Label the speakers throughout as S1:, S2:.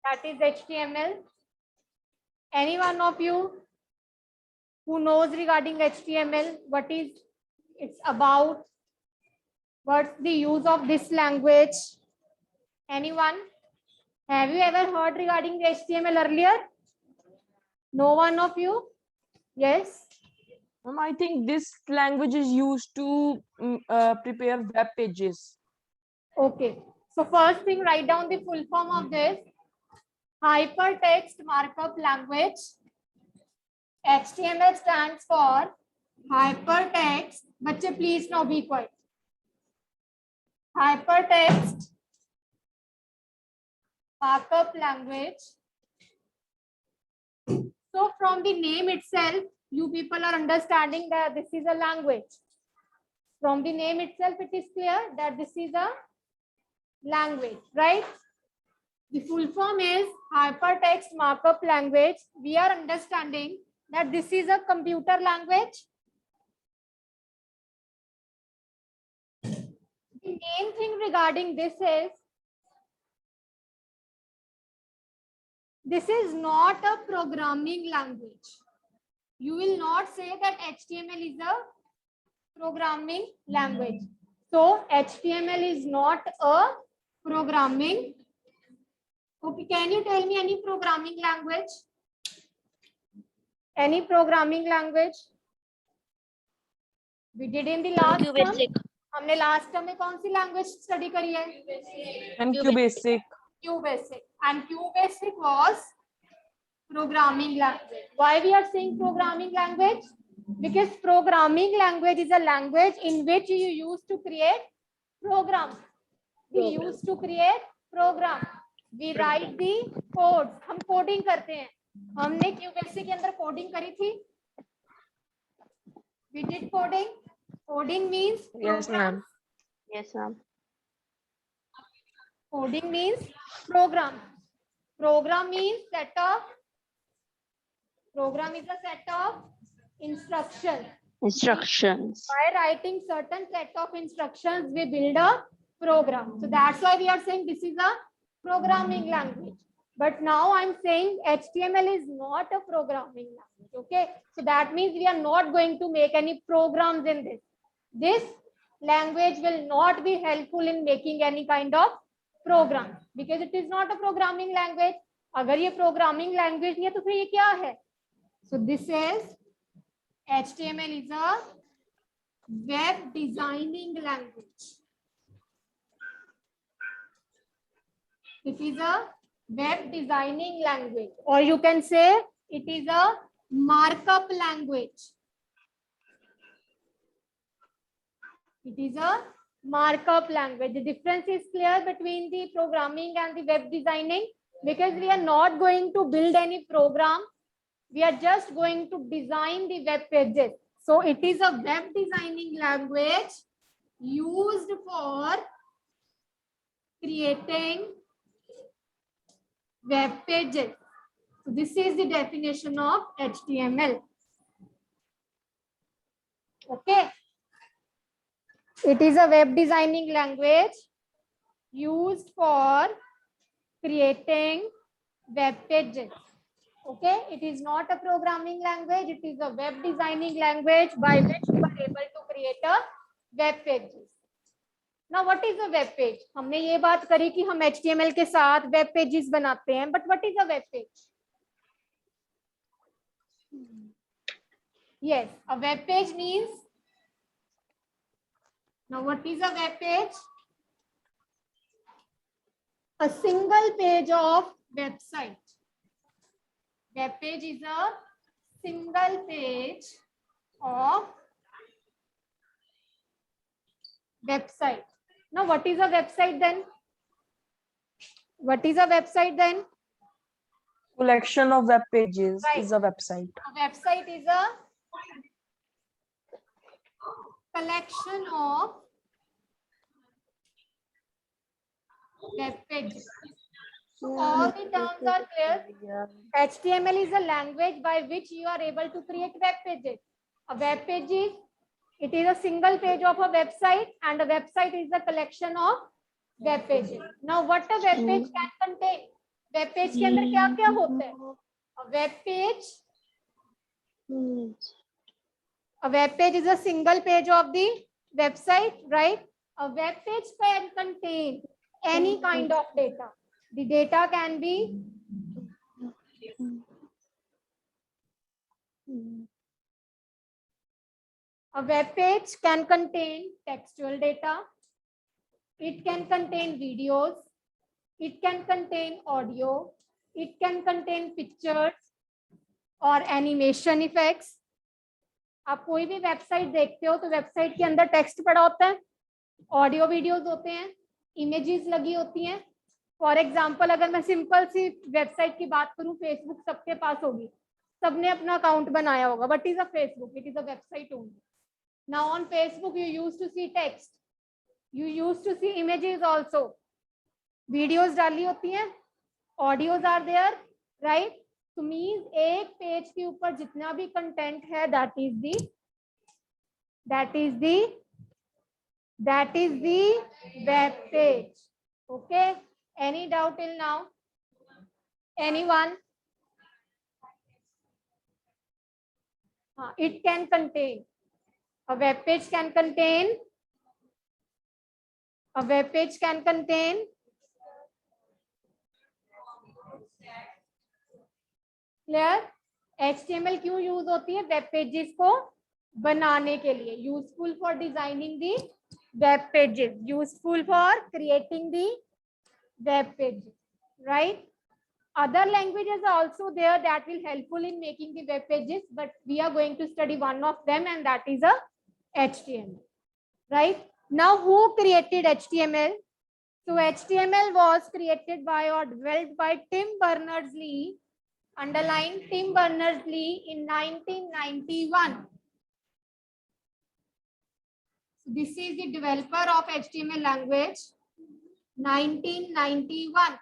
S1: That is HTML. Any one of you who knows regarding HTML, what is it's about? What's the use of this language? Anyone? Have you ever heard regarding the HTML earlier? No one of you? Yes.
S2: I think this language is used to prepare web pages.
S1: Okay. So first thing, write down the full form of this. Hypertext Markup Language. HTML stands for Hypertext. Bachche, please now be quiet. Hypertext Markup Language. So from the name itself, you people are understanding that this is a language. From the name itself, it is clear that this is a language, right? The full form is Hypertext Markup Language. We are understanding that this is a computer language. The main thing regarding this is not a programming language. You will not say that HTML is a programming language. So HTML is not a programming. Okay, can you tell me any programming language? Any programming language? We did in the last term. हमने last term में कौन सी language study करी है?
S2: QBasic.
S1: QBasic. And QBasic was programming language. Why we are saying programming language? Because programming language is a language in which you used to create program. We used to create program. We write the code. हम coding करते हैं. हमने QBasic के अंदर coding करी थी. We did coding. Coding means
S2: Yes, ma'am.
S3: Yes, ma'am.
S1: Coding means program. Program means set of. Program is a set of instructions.
S3: Instructions.
S1: By writing certain set of instructions, we build a program. So that's why we are saying this is a programming language. But now I'm saying HTML is not a programming language. Okay. So that means we are not going to make any programs in this. This language will not be helpful in making any kind of program because it is not a programming language. अगर ये programming language नहीं है तो फिर ये क्या है? So this is HTML is a web designing language. It is a web designing language, or you can say it is a markup language. It is a markup language. The difference is clear between the programming and the web designing because we are not going to build any program. We are just going to design the web pages. So it is a web designing language used for creating web pages. So this is the definition of HTML. Okay. It is a web designing language used for creating web pages. Okay, it is not a programming language. It is a web designing language by which you are able to create a web pages. Now, what is a web page? हमने ये बात करी कि हम HTML के साथ web pages बनाते हैं. But what is a web page? Yes, a web page means. Now, what is a web page? A single page of website. Web page is a single page of website. Now, what is a website then? What is a website then?
S2: Collection of web pages
S1: Right.
S2: is a website.
S1: A website is a collection of web pages. So all the terms are clear. HTML is a language by which you are able to create web pages. A web page is, it is a single page of a website, and a website is a collection of web pages. Now, what a web page can contain? Web page के अंदर क्या क्या होता है? A web page is a single page of the website, right? A web page can contain any kind of data. The data can be a web page can contain textual data. It can contain videos. It can contain audio. It can contain pictures or animation effects. आप कोई भी website देखते हो तो website के अंदर text पड़ा होता है, ऑडियो वीडियोस होते हैं, इमेजेस लगी होती हैं. फॉर एग्जांपल अगर मैं सिंपल सी वेबसाइट की बात करूं, फेसबुक सबके पास होगी, सबने अपना अकाउंट बनाया होगा. But is a Facebook, it is a website only. Now on Facebook you use to see text, you use to see images also, videos डाली होती हैं, ऑडियोज आर देयर, राइट. तो मीन्स एक पेज के ऊपर जितना भी कंटेंट है that is the web page. Okay, any doubt till now? Anyone? हाँ, it can contain, a web page can contain clear. HTML क्यों यूज होती है? वेब पेजेस को बनाने के लिए. Useful for designing the web pages, useful for creating the web pages, right. Other languages are also there that will helpful in making the web pages, but we are going to study one of them, and that is a HTML, right? Now, who created HTML? So HTML was created by or developed by Tim Berners-Lee, underline Tim Berners-Lee, in 1991. So this is the developer of HTML language, 1991.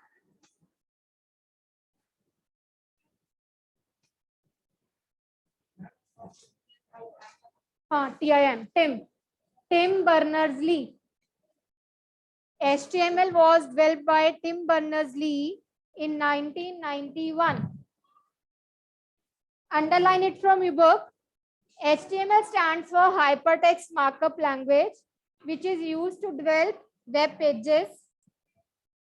S1: Tim Berners-Lee. HTML was developed by Tim Berners-Lee in 1991. Underline it from your book. HTML stands for Hypertext Markup Language, which is used to develop web pages.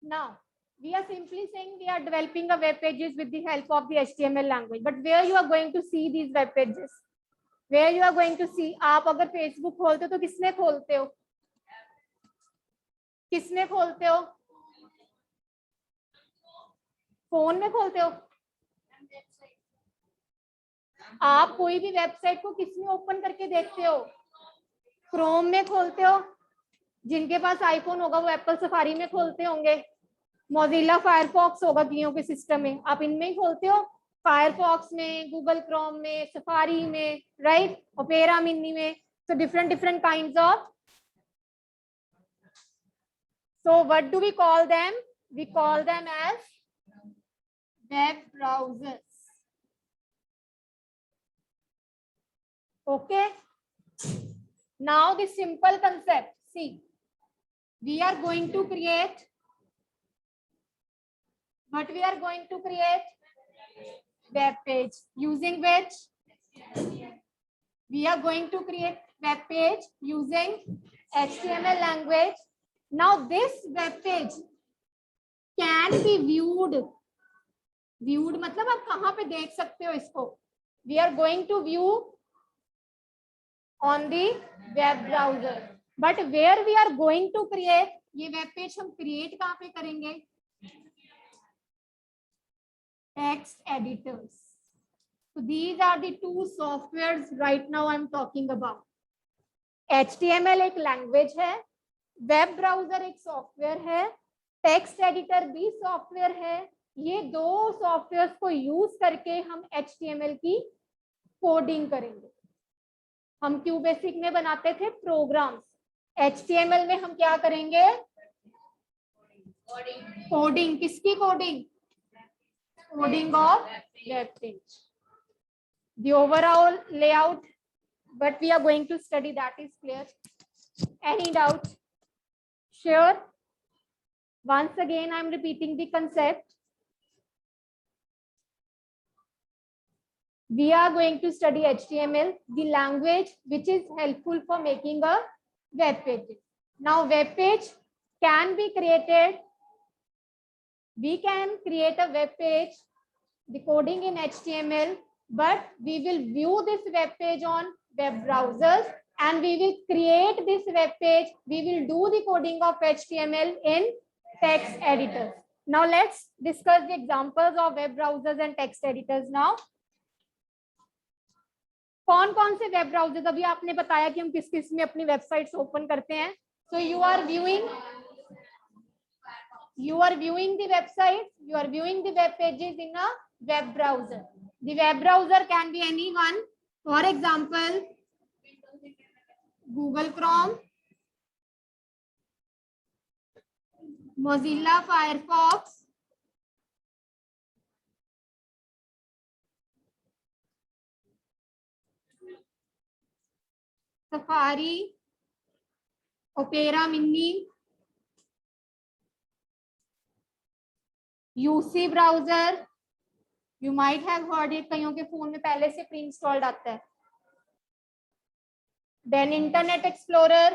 S1: Now, we are simply saying we are developing a web pages with the help of the HTML language. But where you are going to see these web pages? Where you are going to see? आप अगर Facebook खोलते हो तो किसमें खोलते हो? किसमें खोलते हो? फोन में खोलते हो? आप कोई भी वेबसाइट को किसमें ओपन करके देखते हो? क्रोम में खोलते हो? जिनके पास आईफोन होगा वो एप्पल सफारी में खोलते होंगे. मोजिला फायरफॉक्स होगा कियों के सिस्टम में, आप इनमें ही खोलते हो. फायरफॉक्स में, गूगल क्रोम में, सफारी में, राइट, ओपेरा मिनी में. So different kinds of. So what do we call them? We call them as web browsers. Okay. Now the simple concept. See, we are going to create. What we are going to create? Web page. Using which? We are going to create web page using HTML language. Now this web page can be viewed. Viewed मतलब आप कहाँ पे देख सकते हो इसको? We are going to view on the web browser. But where we are going to create? ये web page हम create कहाँ पे करेंगे? Text editors. So these are the two softwares right now I'm talking about. HTML एक language है, web browser एक software है, text editor भी software है. ये दो softwares को use करके हम HTML की coding करेंगे. हम QBasic में बनाते थे programs. HTML में हम क्या करेंगे? Coding. किसकी coding? Coding of web page. The overall layout, but we are going to study that is clear. Any doubt? Sure. Once again, I'm repeating the concept. we are going to study HTML, the language which is helpful for making a web page. Now web page can be created. We can create a web page, the coding in HTML, but we will view this web page on web browsers, and we will create this web page. We will do the coding of HTML in text editors. Now let's discuss the examples of web browsers and text editors now. कौन कौन से web browsers, अभी आपने बताया कि हम किस किस में अपनी वेबसाइट्स ओपन करते हैं. So you are viewing the website, you are viewing the web pages in a web browser. The web browser can be any one. For example, Google Chrome, Mozilla Firefox, Safari, Opera Mini, UC browser. You might have heard it, कईयों के phone में पहले से pre installed आता है. Then Internet Explorer,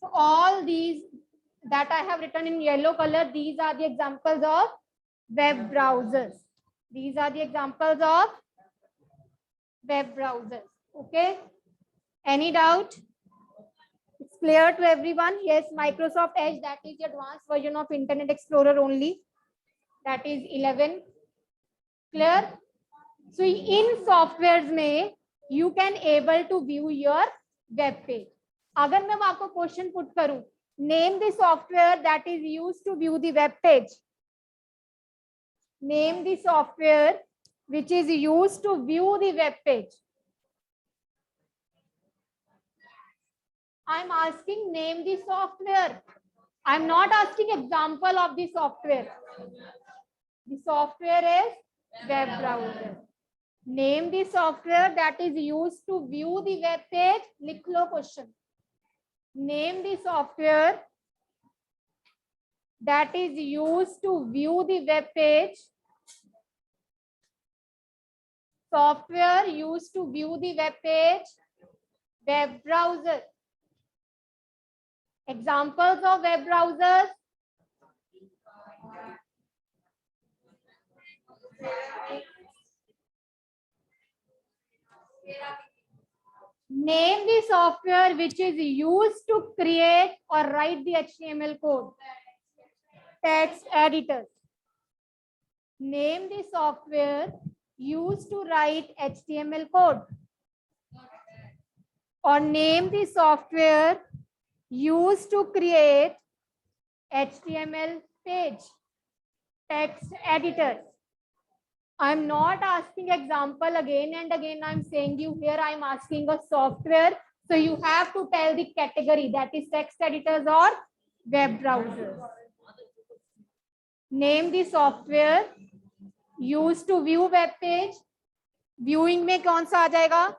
S1: so all these that I have written in yellow color, these are the examples of web browsers. These are the examples of web browsers. Okay, any doubt? It's clear to everyone? Yes, Microsoft Edge, that is the advanced version of Internet Explorer only. That is 11. Clear? So in softwares में you can able to view your web page. अगर मैं आपको question put करूं, name the software that is used to view the web page. Name the software which is used to view the web page. I'm asking name the software. I'm not asking example of the software. The software is web browser. Name the software that is used to view the web page. लिख लो question. Name the software that is used to view the web page. Software used to view the web page. Web browser. Examples of web browsers. Name the software which is used to create or write the HTML code. Text editors. Name the software used to write HTML code. Or name the software used to create HTML page. Text editors. I'm not asking example again and again. I'm saying you here I'm asking a software. So you have to tell the category, that is text editors or web browsers. Name the software used to view web page. Viewing में कौन सा आ जाएगा?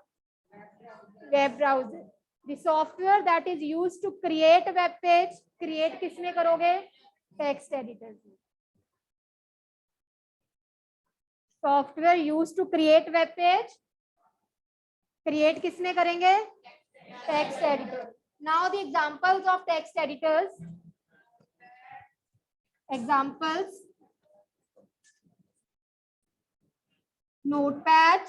S1: Web browser. The software that is used to create a web page. Create किसमें करोगे? Text editors. Software used to create web page. Create किसमें करेंगे? Text editor. Now the examples of text editors. Examples. Notepad.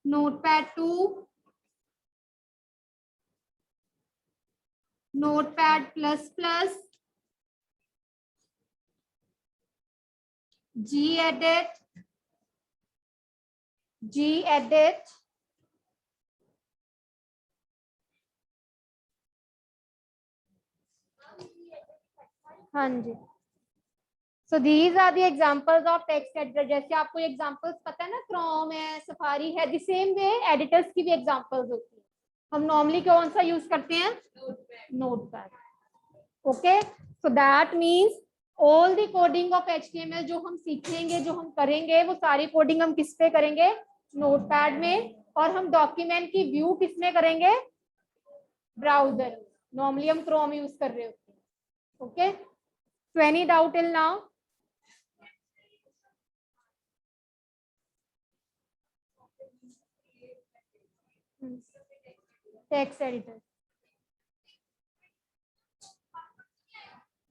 S1: Notepad 2. Notepad++. Gedit. Gedit. हाँ जी. So these are the examples of text editor. जैसे आपको examples पता है ना, Chrome है, Safari है, the same way editors की भी examples होती है. हम normally कौन सा use करते हैं? Notepad. Okay, so that means all the coding of HTML जो हम सीखेंगे, जो हम करेंगे, वो सारी coding हम किस पे करेंगे? Notepad में. और हम document की view किस में करेंगे? Browser. Normally हम Chrome use कर रहे होते हैं. Okay, so any doubt till now? Text editor.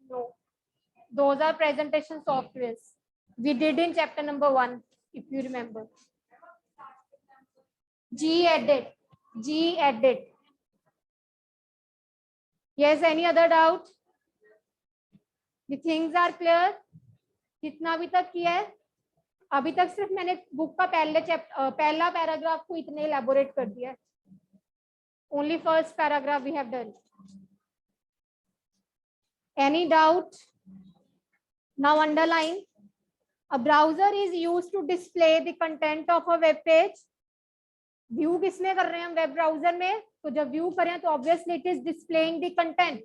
S1: No, those are presentation softwares we did in chapter number 1, if you remember. Gedit. Yes, any other doubt? The things are clear? कितना अभी तक किया है? अभी तक सिर्फ मैंने बुक का पहला पैराग्राफ को इतने इलेबोरेट कर दिया है. Only first paragraph we have done. Any doubt? Now underline. A browser is used to display the content of a web page. View किसमें कर रहे हैं हम वेब ब्राउजर में? तो जब व्यू करें तो obviously it is displaying the content.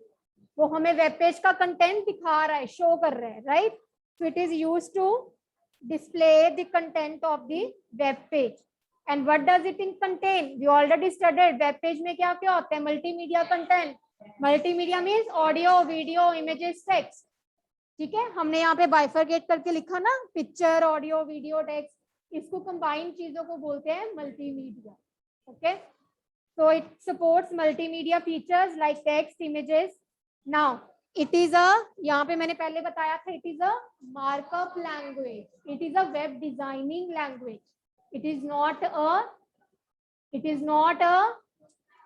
S1: वो हमें वेब पेज का कंटेंट दिखा रहा है, शो कर रहा है, right? So it is used to display the content of the web page. And what does it contain? We already studied web page में क्या क्या होता है? Multimedia content. Multimedia means audio, video, images, text. ठीक है, हमने यहाँ पे बाइफरकेट करके लिखा ना, पिक्चर, ऑडियो, वीडियो, टेक्स्ट. इसको कंबाइन चीजों को बोलते हैं multimedia. Okay, so it supports multimedia features like text, images. Now it is अ, यहाँ पे मैंने पहले बताया था, it is a markup language. It is a web designing language. It is not a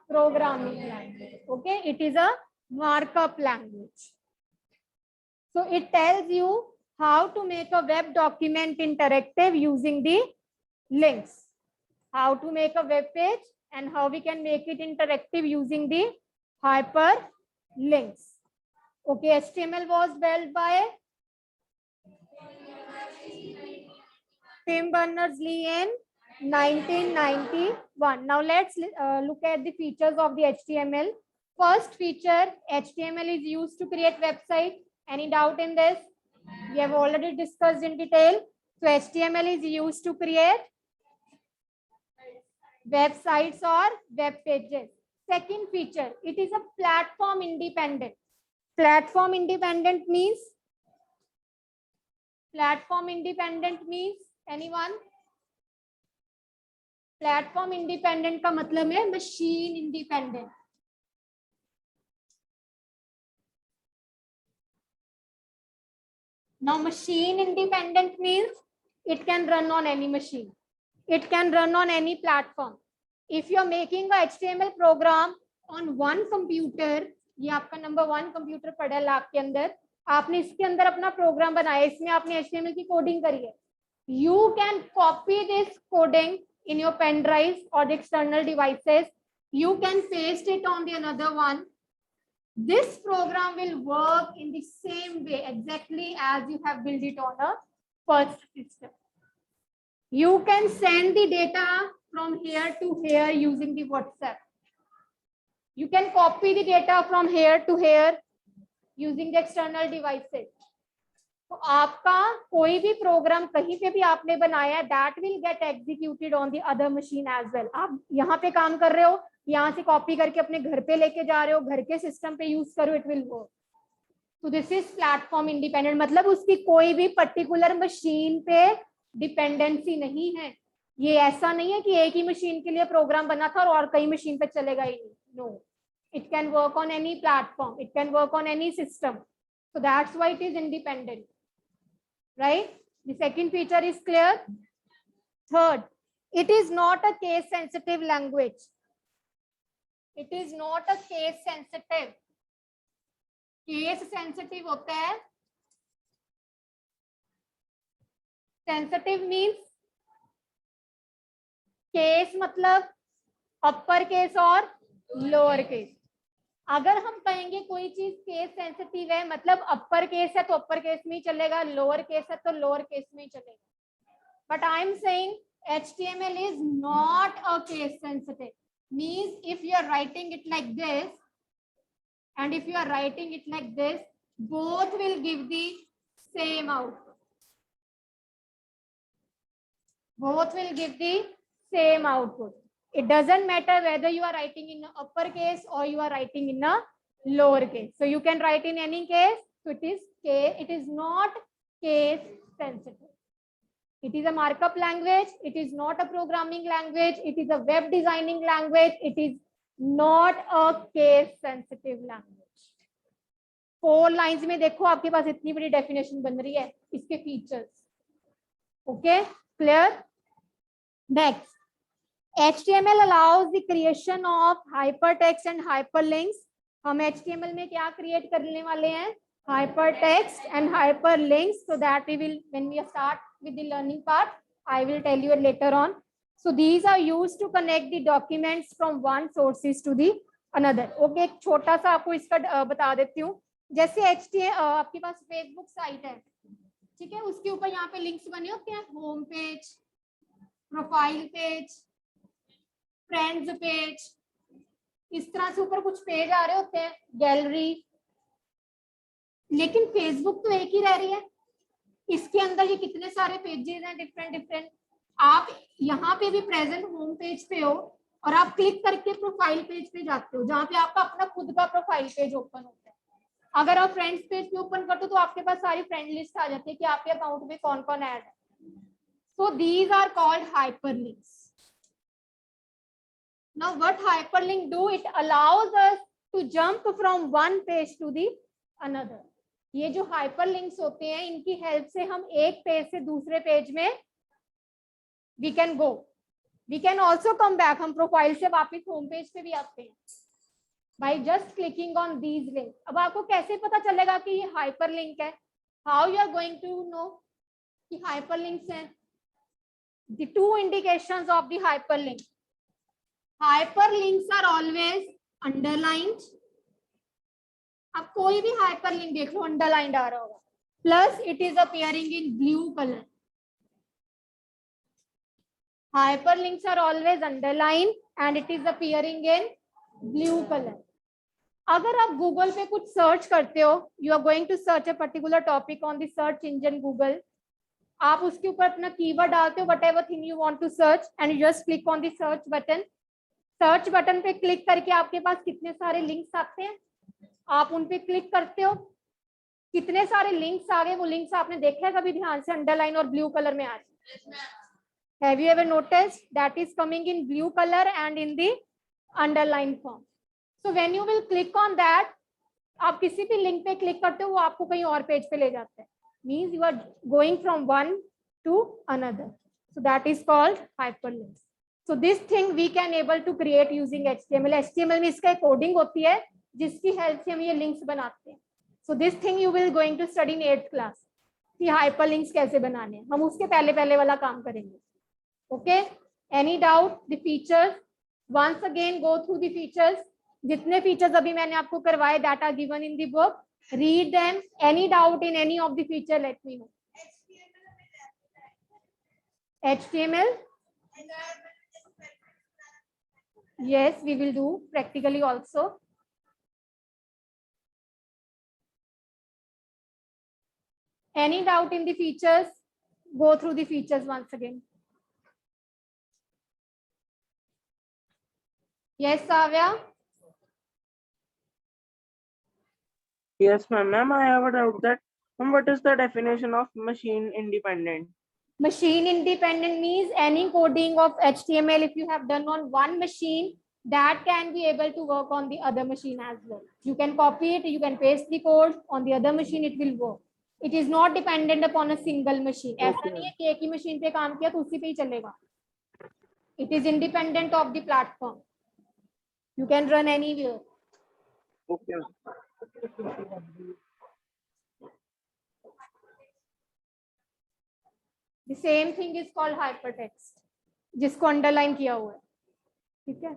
S1: programming language. Okay, it is a markup language. So it tells you how to make a web document interactive using the links. How to make a web page and how we can make it interactive using the hyperlinks. Okay, HTML was built by Tim Berners-Lee in 1991. Now let's look at the features of the HTML. First feature, HTML is used to create website. Any doubt in this? We have already discussed in detail. So HTML is used to create websites or web pages. Second feature, it is a platform independent. Platform independent means anyone? Platform independent का मतलब है machine independent. Now machine independent means it can run on any machine. It can run on any platform. If you are making a HTML program on one computer, ये आपका number 1 computer पड़ा है lab के अंदर, आपने इसके अंदर अपना प्रोग्राम बनाया, इसमें आपने HTML की कोडिंग करी है. You can copy this coding in your pen drive or the external devices. You can paste it on the another one. This program will work in the same way exactly as you have built it on a first system. You can send the data from here to here using the WhatsApp. You can copy the data from here to here using the external devices. तो आपका कोई भी programme कहीं पे भी आपने बनाया है, that will get executed on the other machine as well. आप यहाँ पे काम कर रहे हो, यहाँ से कॉपी करके अपने घर पे लेके जा रहे हो, घर के सिस्टम पे यूज करो, इट विल वर्क. तो दिस इज प्लेटफॉर्म इंडिपेंडेंट, मतलब उसकी कोई भी पर्टिकुलर मशीन पे डिपेंडेंसी नहीं है. ये ऐसा नहीं है कि एक ही मशीन के लिए प्रोग्राम बना था और कई मशीन पे चलेगा ही नहीं. No, it can work on any platform, it can work on any system. So that's why it is independent, right? The second feature is clear. Third, it is not a case sensitive language. It is not a case sensitive. Case sensitive होता है. Sensitive means case मतलब upper case और lower case. अगर हम कहेंगे कोई चीज case sensitive है, मतलब अपर केस है तो अपर केस में ही चलेगा, लोअर केस है तो लोअर केस में ही चलेगा. But I am saying HTML is not a case sensitive. Means if you are writing it like this and if you are writing it like this, both will give the same output. Both will give the same output. It doesn't matter whether you are writing in upper case or you are writing in a lower case. So you can write in any case So it is not case sensitive. It is a markup language. It is not a programming language. It is a web designing language. It is not a case sensitive language. 4 lines में देखो आपके पास इतनी बड़ी definition बन रही है इसके features. Okay, clear? Next, HTML allows the creation of hypertext and hyperlinks. हम HTML में क्या create करने वाले हैं? Hypertext and hyperlinks, so that we will, when we start with the learning part, I will tell you later on. So these are used to connect the documents from one sources to the another. Okay, एक छोटा सा आपको इसका बता देती हूँ. जैसे आपके पास फेसबुक साइट है, ठीक है, उसके ऊपर यहाँ पे लिंक्स बने होते हैं, home page, profile page, friends page, इस तरह से ऊपर कुछ पेज आ रहे होते हैं, गैलरी. लेकिन फेसबुक तो एक ही रह रही है. इसके अंदर ये कितने सारे पेजेस हैं, डिफरेंट डिफरेंट. आप यहाँ पे भी प्रेजेंट होम पेज पे हो और आप क्लिक करके प्रोफाइल पेज पे जाते हो, जहाँ पे आपका अपना खुद का प्रोफाइल पेज ओपन होता है. अगर आप फ्रेंड्स पेज पे ओपन करते हो तो आपके पास सारी फ्रेंड लिस्ट आ जाती है कि आपके अकाउंट में कौन कौन ऐड है. So these are called hyperlinks. Now what hyperlink do, it allows us to jump from one page to the another. ये जो हाइपरलिंक्स होते हैं, इनकी हेल्प से हम एक पेज से दूसरे पेज में we can go. We can also come back. हम प्रोफाइल से वापस होम पेज पे भी आते हैं by just clicking on these links. अब आपको कैसे पता चलेगा कि ये hyperlink है? How you are going to know कि hyperlinks हैं? The two indications of the hyperlink. Hyperlinks are always underlined. अब कोई भी hyperlink देख लो, underlined आ रहा होगा. Plus it is appearing in blue color. Hyperlinks are always underlined and it is appearing in blue color. अगर आप Google पे कुछ सर्च करते हो, you are going to search a particular topic on the search engine Google, आप उसके ऊपर अपना कीवर्ड डालते हो, whatever thing you want to search, and you just click on the search button. Search button पे click करके आपके पास कितने सारे लिंक्स आते हैं, आप उन पे क्लिक करते हो, कितने सारे लिंक्स आ गए. वो लिंक्स आपने देखा है कभी ध्यान से, अंडरलाइन और ब्लू कलर में आ रहे. Have you ever noticed that is coming in blue colour and in the underline form. So when you will click on that, आप किसी भी लिंक पे क्लिक करते हो, वो आपको कहीं और पेज पे ले जाता है. Means you are going from one to another. So that is called hyperlinks. So this thing we can able to create using HTML. HTML में इसका कोडिंग होती है जिसकी हेल्प से हम ये लिंक्स बनाते हैं. So this thing you will going to study in 8th class. कि hyperlinks कैसे बनाने हैं, हम उसके पहले वाला काम करेंगे. Okay? Any doubt? The features. Once again go through the features. जितने फीचर्स अभी मैंने आपको करवाए, that are given in the book, read them. Any doubt in any of the feature, let me know. HTML, yes, we will do practically also. Any doubt in the features? Go through the features once again. Yes, Savya.
S4: Yes, ma'am. I have a doubt that what is the definition of machine independent?
S1: Machine independent means any coding of HTML, if you have done on one machine, that can be able to work on the other machine as well. You can copy it, you can paste the code on the other machine, it will work. It is not dependent upon a single machine. ऐसा नहीं है कि एक ही machine पे काम किया तो उसी पे ही चलेगा. It is independent of the platform. You can run anywhere.
S4: Okay.
S1: The same thing is called hypertext, जिसको underline किया हुआ है. ठीक है.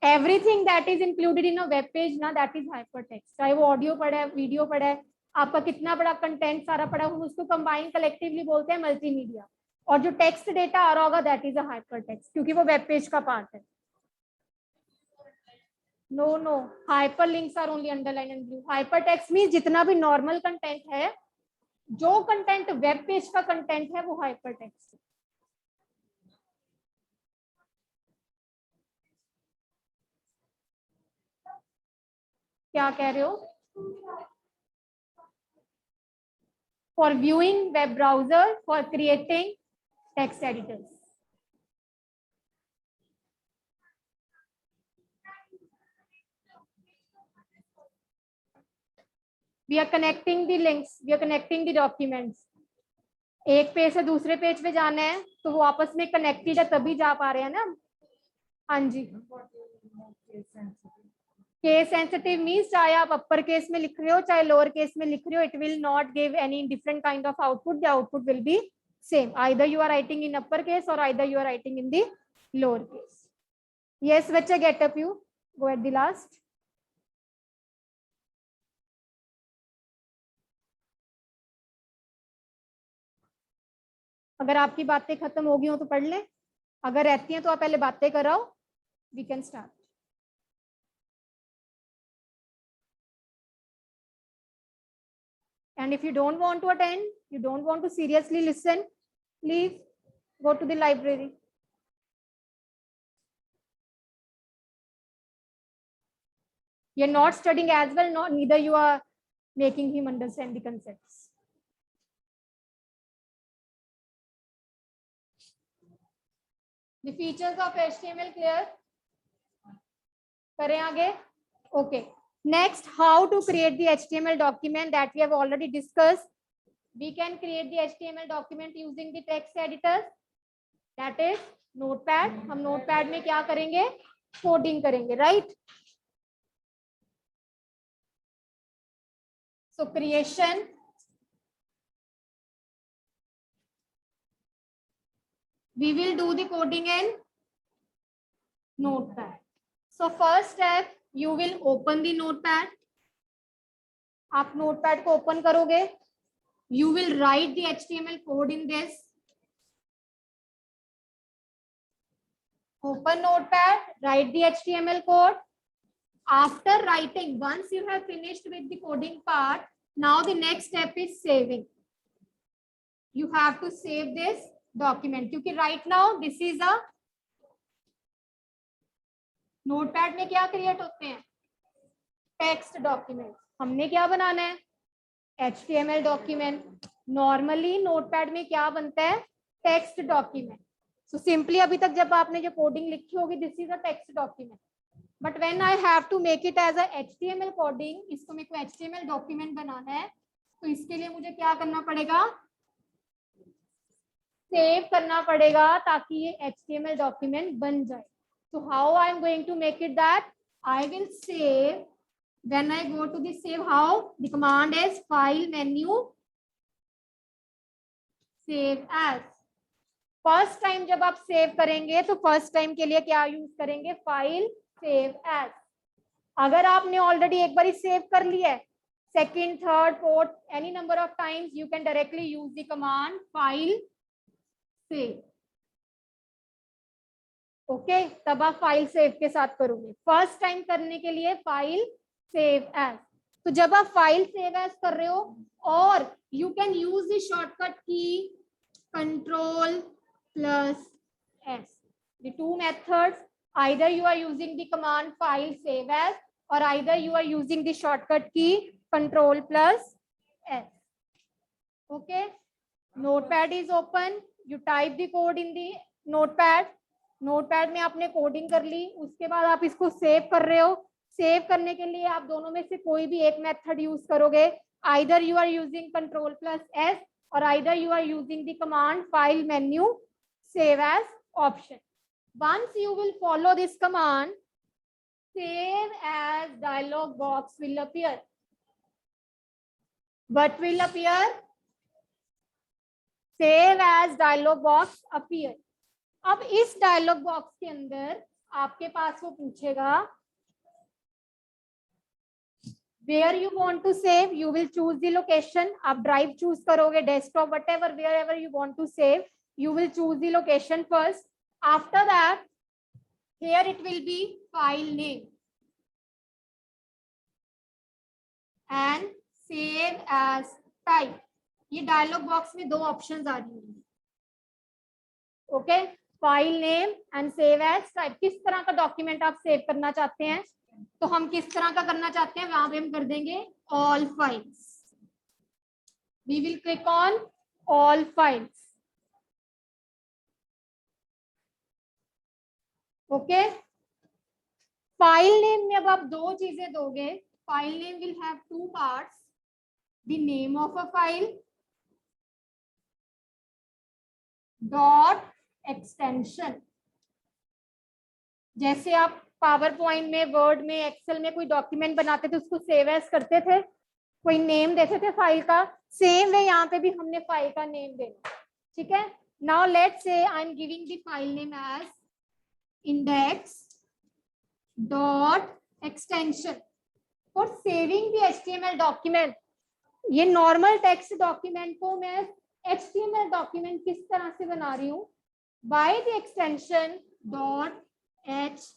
S1: Everything that is included in a web page ना, that is hypertext. चाहे वो ऑडियो पढ़ा है, वीडियो पढ़ा है, आपका कितना बड़ा कंटेंट सारा पड़ा, हम उसको कंबाइन कलेक्टिवली बोलते हैं मल्टीमीडिया. और जो टेक्स्ट डेटा आ रहा होगा, दैट इज अ हाइपरटेक्स्ट, क्योंकि वो वेब पेज का पार्ट है. No, hyperlinks are only underline and blue. Hypertext means जितना भी नॉर्मल कंटेंट है, जो कंटेंट वेब पेज का कंटेंट है, वो हाइपरटेक्स्ट है. क्या कह रहे हो? for viewing web browser, for creating text editors. We are connecting the links, we are connecting the documents. एक पेज से दूसरे पेज पे जाना है तो वो आपस में कनेक्टेड है तभी जा पा रहे हैं ना. हाँ जी. केस सेंसिटिव मीन्स चाहे आप अपर केस में लिख रहे हो चाहे लोअर केस में लिख रहे हो, it will not give any different kind of output. The output will be same. Either you are writing in upper case or either you are writing in the lower case. Yes, Vacha, get up you. Go at the last. अगर आपकी बातें खत्म हो गई हो तो पढ़ लें, अगर रहती हैं तो आप पहले बातें कराओ. We can start. And if you don't want to attend, you don't want to seriously listen, please go to the library. You're not studying as well, neither you are making him understand the concepts. The features of HTML clear? करें आगे? Okay. Next, how to create the HTML document that we have already discussed. We can create the HTML document using the text editor, that is Notepad. हम Notepad में क्या करेंगे? Coding करेंगे, right? So creation, we will do the coding in Notepad. So first step, you will open the Notepad. आप Notepad को open करोगे. You will write the HTML code in this. Open Notepad, write the HTML code. After writing, once you have finished with the coding part, now the next step is saving. You have to save this document. क्योंकि right now this is a Notepad में क्या create होते हैं? Text document. हमने क्या बनाना है? HTML document. Normally Notepad में क्या बनता है? Text document. So simply अभी तक जब आपने जो coding लिखी होगी, this is a text document. But when I have to make it as a HTML coding, इसको मेरे को HTML document बनाना है, तो इसके लिए मुझे क्या करना पड़ेगा? सेव करना पड़ेगा ताकि ये HTML document बन जाए. So how I am going to make it that? I will save. When I go to the save, how? The command is file menu, save as. First time जब आप save करेंगे तो first time के लिए क्या use करेंगे? File save as. अगर आपने ऑलरेडी एक बार सेव कर लिया है, second, third, fourth, any number of times, you can directly use the command file save. Okay, तब आप फाइल सेव के साथ करोगे. फर्स्ट टाइम करने के लिए फाइल सेव एज. तो जब आप फाइल सेव एज कर रहे हो, और you can use the shortcut की control plus S. The two methods, either you are using the command file save as, or either you are using the shortcut key control plus S. Okay, Notepad is open. You type the code in the Notepad. Notepad में आपने coding कर ली, उसके बाद आप इसको save कर रहे हो. सेव करने के लिए आप दोनों में से कोई भी एक मेथड यूज करोगे. Either you are using control plus S, or either you are using the command file menu save as option. Once you will follow this command, save as dialog box will appear. What will appear? Save as dialog box appear. अब इस dialog box के अंदर आपके पास वो पूछेगा where you want to save. You will choose the location. आप drive choose करोगे, desktop, whatever, wherever you want to save. You will choose the location first. After that, here it will be file name and save as type. ये dialog box में दो options आ रही हैं. Okay, file name and save as type. किस तरह का document आप save करना चाहते हैं? तो हम किस तरह का करना चाहते हैं, वहां पे हम कर देंगे all files. We will click on all files. Okay. File name में अब आप दो चीजें दोगे. File name will have two parts. The name of a file dot extension. जैसे आप पावर पॉइंट में, वर्ड में, एक्सेल में कोई डॉक्यूमेंट बनाते थे, उसको सेव एज करते थे, कोई नेम देते थे फाइल का, सेम वे यहाँ पे भी हमने फाइल का नेम देना. ठीक है. Now let's say I am giving the file name as index dot extension for saving the HTML document. ये नॉर्मल टेक्स्ट डॉक्यूमेंट को मैं HTML डॉक्यूमेंट किस तरह से बना रही हूँ? by the extension dot HTML.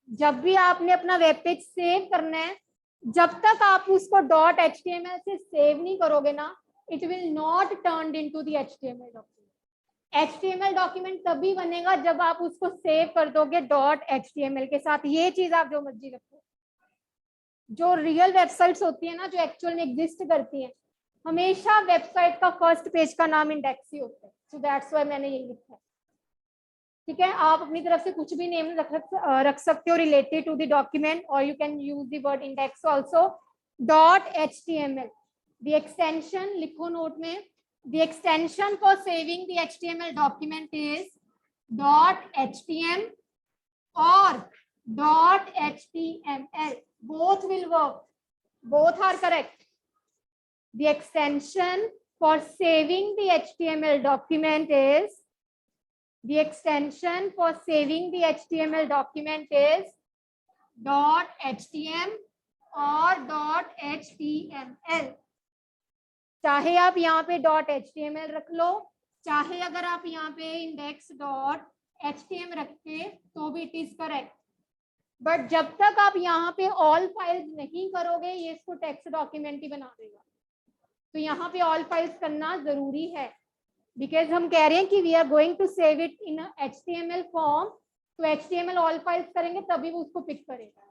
S1: जब भी आपने अपना वेब पेज सेव करना है, जब तक आप उसको डॉट HTML से सेव नहीं करोगे ना, it will not turn into the HTML document. HTML document तभी बनेगा जब आप उसको सेव कर दोगे डॉट HTML के साथ. ये चीज आप जो मर्जी रखो. जो रियल वेबसाइट्स होती है ना, जो एक्चुअल में एग्जिस्ट करती हैं, हमेशा वेबसाइट का फर्स्ट पेज का नाम इंडेक्स ही होता है. सो दैट्स व्हाई मैंने यही लिखा है. ठीक है. आप अपनी तरफ से कुछ भी नेम रख सकते हो रिलेटेड टू द डॉक्यूमेंट, और you can use the word index also. Dot HTML the extension लिखो नोट में. The extension for saving the HTML document is .htm or .html. Both will work. Both are correct. The extension for saving the HTML document is .htm or .html. चाहे आप यहाँ पे dot HTML रख लो, चाहे अगर आप यहाँ पे इंडेक्स डॉट HTML रखे तो भी इट इज करेक्ट. बट जब तक आप यहाँ पे ऑल फाइल्स नहीं करोगे, ये इसको टेक्स्ट डॉक्यूमेंट ही बना देगा. तो यहाँ पे ऑल फाइल्स करना जरूरी है, बिकॉज हम कह रहे हैं कि we are going to save it in HTML form. तो HTML ऑल फाइल्स करेंगे तभी वो उसको पिक करेगा.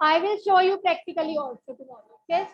S1: I will show you practically also tomorrow. Okay.